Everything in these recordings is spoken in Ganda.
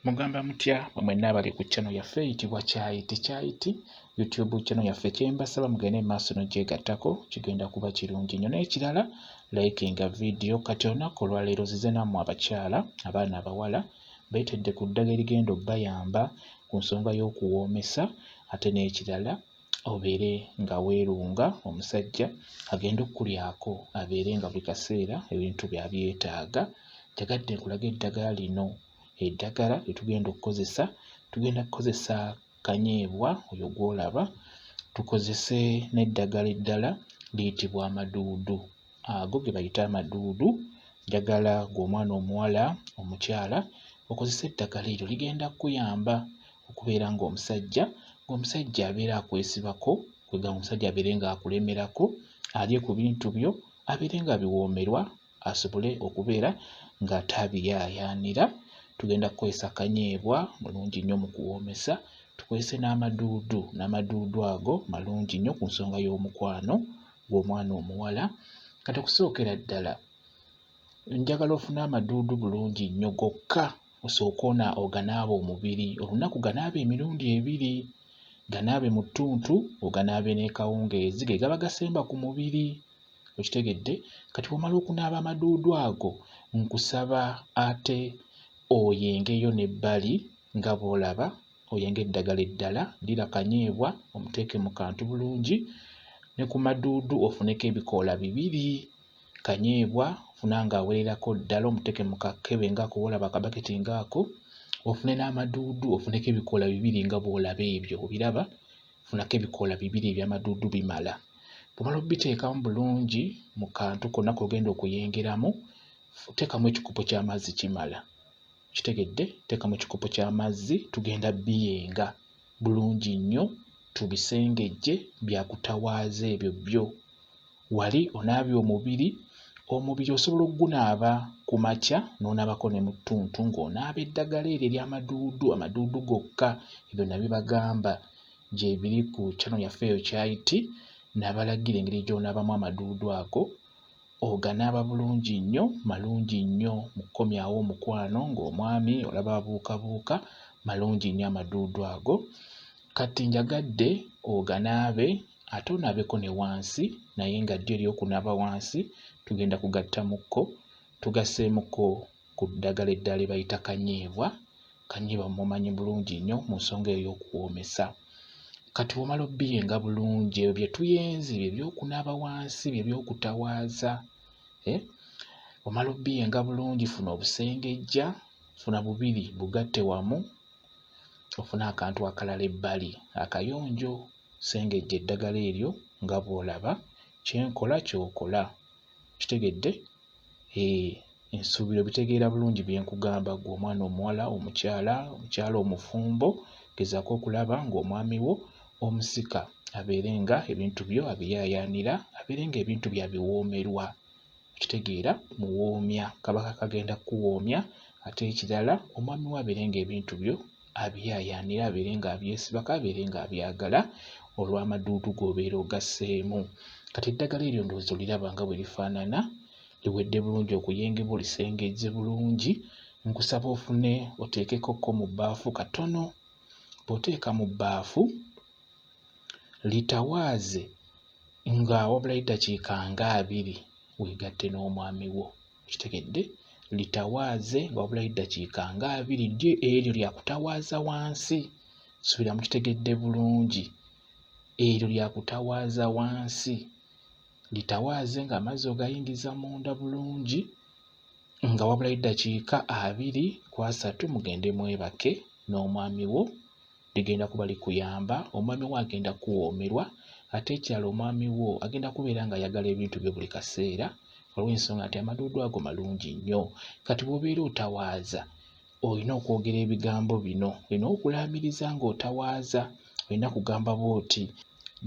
Mugamba mutya mwenna abali ku channel yaffe eyitibwa Kyayiti YouTube channel yaffe kyembasaba mugende maaso n'ogyegattako kigenda kuba kirungi nnyo. N'ekirala likinga video kati olunaku olwaleero zize nammwe abakyala abaana abawala beetedde ku ddagala erigenda obbayamba ku nsonga y'okuwoomesa ate n'ekirala obeere nga weerunga omusajja agenda okkulyako abeere nga buli kaseera ebintu by'abyetaaga. Njagadde nkulaga eddagala lino. Eddagala lye tugenda kukozesa kanyeebwa oyo gw'olaba, tukozese n'eddagala eddala liyitibwa amaduudu. Ago ge bayita amaduudu. Njagala gw'omwana omuwala omukyala okozesa eddagala eryo ligenda kukuyamba okubeera ng'omusajja abeera akwesibako, kwegamba omusajja abeere ng'akulemerako, alye ku bintu byo abeere ng'abiwoomerwa asobole okubeera ng'ataabiyaayaanira. Tugenda kukozesa kanyeebwa mulungi nnyo mu kuwoomesa, tukozese n'amaduudu ago malungi nnyo ku nsonga y'omukwano gw'omwana omuwala. Kati okusookera ddala njagala ofune amaduudu bulungi nnyo gokka, osooke oganaabe omubiri. Olunaku ganaabe emirundi 2, ganaabe mu ttuntu oganaabe n'ekawungeezi ge gaba gasemba ku mubiri. Okitegedde? Kati bw'omala okunaaba amaduudu ago nkusaba ate oyengeyo n'ebbali nga bw'olaba, oyenge eddagala eddala, ddira kanyeebwa omuteeke mu kantu bulungi, ne ku maduudu ofuneko ebikoola 2. Kanyeebwa funa ng'awererako ddala omuteeke mu kakebe ng'ako bw'olaba akabaketi ng'ako, ofune n'amaduudu ofuneko ebikoola 2 nga bw'olaba ebyo obiraba, funako ebikoola 2 eby'amaduudu bimala. Bw'omala obiteekamu bulungi mu kantu konna k'ogenda okuyengeramu, teekamu ekikopo ky'amazzi kimala. Kitegedde? Teekamu ekikopo ky'amazzi, tugenda biyenga bulungi nnyo tubisengejje byakutawaaza ebyo byo. Wali onaabye omubiri osobola okugunaaba ku makya n'onaabako ne mu ttuntu ng'onaaba eddagala eryo amaduudu gokka. Ebyo nabyo bagamba gye biri ku channel yaffe eyo Kyayiti, nabalagira engeri gy'onaabamu amaduudu ago. Oganaaba bulungi nnyo, malungi nnyo mu kukomyawo omukwano ng'omwami olaba abuukabuuka, malungi nnyo amaduudu ago. Kati njagadde oganaabe ate onaabeko ne wansi, naye nga ddyo ery'okunaaba wansi tugenda kugattamuko, tugasseemuko ku ddagala eddala lye bayita kanyeebwa. Kanyeebwa mumanyi bulungi nnyo mu nsonga ey'okuwoomesa. Kati bw'omala obbiyenga bulungi, ebyo bye tuyenze bye by'okunaaba wansi, bye by'okutawaaza. Omala obbiyenga bulungi, funa obusengejja, funa 2 bugatte wamu, ofune akantu akalala ebbali akayonjo, sengejja eddagala eryo nga bw'olaba. Kyenkola ky'okola. Kitegedde? Nsuubira obitegeera bulungi bye nkugamba ggwe omwana omuwala omukyala omufumbo. Gezaako okulaba ng'omwami wo omusika abeere nga ebintu byo abiyaayaanira, abeere ng'ebintu byabiwoomerwa. Kitegeera? Muwoomya, kaba kagenda kuwoomya. Ate ekirala omwami wo abeere ng'ebintu byo abiyaayaanira, abeere ng'abyesibako, abeere ng'abyagala olw'amaduudu g'obeera ogasseemu. Kati eddagala eryo ndowooza oliraba nga bwe lifaanana, liwedde bulungi okuyengebwa, olisengejje bulungi. Nkusaba oteekekoko mu bbaafu katono. Bw'oteeka mu bbaafu litawaaze nga wabulayo eddakiika nga 2 weegatte n'omwami wo. Kitegedde? Litawaaze nga wabulayo eddakiika nga 2, ddyo eryo lyakutawaaza wansi. Subira mukitegedde bulungi, eryo lyakutawaaza wansi. Litawaaze ng'amazzi ogayingiza munda bulungi, nga wabulayo eddakiika 2 ku 3 mugende mwebake n'omwami wo. Ligenda kuba likuyamba, omwami wo agenda kuwoomerwa, ate ekirala omwami wo agenda kubeera ng'ayagala ebintu bye buli kaseera olw'ensonga nti amaduudu ago malungi nnyo. Kati bw'obeera otawaaza olina okwogera ebigambo bino, olina okulaamiriza ng'otawaaza. Olina kugamba bw'oti,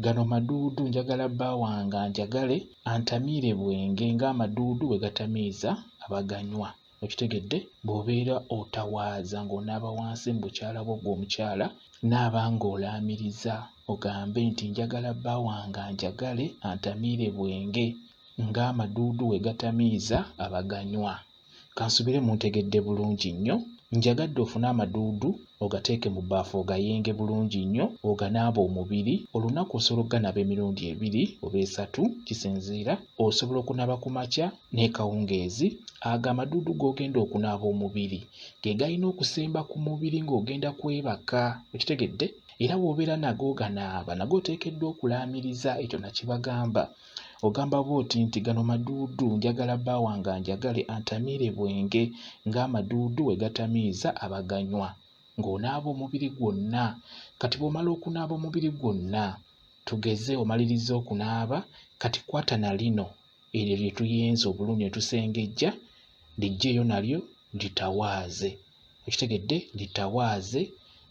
gano maduudu njagala bba wange anjagale antamiire bwenge ng'amaduudu bwe gatamiiza abaganywa. Okitegedde? Bw'obeera otawaaza ng'onaaba wansi mu bukyala bwo gw'omukyala, naaba ng'olaamiriza ogambe nti njagala bba wange anjagale antamiire bwenge ng'amaduudu we gatamiiza abaganywa. Kansubire muntegedde bulungi nnyo. Njagadde ofune amaduudu ogateeke mu bbaafu ogayenge bulungi nnyo oganaaba omubiri. Olunaku osobola oganaba emirundi 2 oba 3 kisinziira. Osobola okunaaba ku makya n'ekawungeezi. Ago amaduudu g'ogenda okunaaba omubiri ge galina okusemba ku mubiri ng'ogenda kwebaka, okitegedde? Era bw'obeera nago oganaaba nago oteekeddwa okulaamiriza, ekyo nakibagamba. Ogamba bw'oti nti gano maduudu njagala bba wange anjagale antamiire bwenge ng'amaduudu we gatamiiza abaganywa, ng'onaaba omubiri gwonna. Kati bw'omala okunaaba omubiri gwonna, tugeze omaliriza okunaaba, kati kwata na lino eryo lye tuyenza obulungi ne tusengejja, lijjeeyo nalyo litawaaze, okitegedde? Litawaaze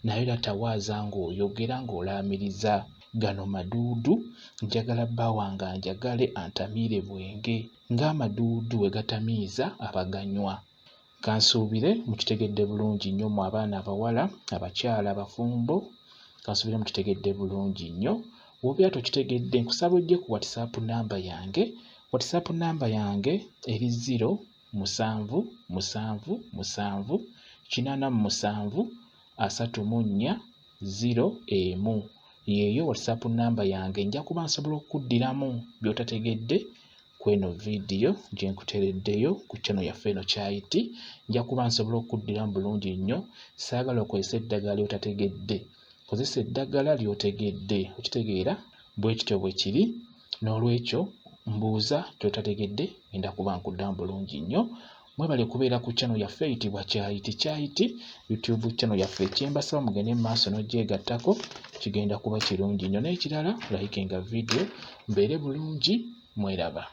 nayo latawaaza ng'oyogera ng'olaamiriza. Gano maduudu njagala bba wange anjagale antamiire bwenge ng'amaduudu we gatamiiza abaganywa. Kansuubire mukitegedde bulungi nnyo mu abaana abawala, abakyala, abafumbo, kansuubire mukitegedde bulungi nnyo. Bw'obeera tokitegedde nkusaba ojje ku WhatsApp namba yange. WhatsApp namba yange eri 0777873401. Yeeyo WhatsApp namba yange. Nja kuba nsobola okuddiramu by'otategedde kweno vidiyo gye nkuteereddeyo ku channel yaffe eno Kyayiti. Nja kuba nsobola okuddiramu bulungi nnyo. Saagala okozesa eddagala ly'otategedde, kozesa eddagala ly'otegedde, okitegeera? Bwe kityo bwe kiri. N'olwekyo mbuuza ky'otategedde, ngenda kuba nkuddamu bulungi nnyo. Mwebale kubeera ku channel yaffe eyitibwa Kyayiti YouTube channel yaffe. Kyembasaba mugende mu maaso n'ogyegattako, kigenda kuba kirungi nnyo. N'ekirala likinga vidiyo, mbeere bulungi, mweraba.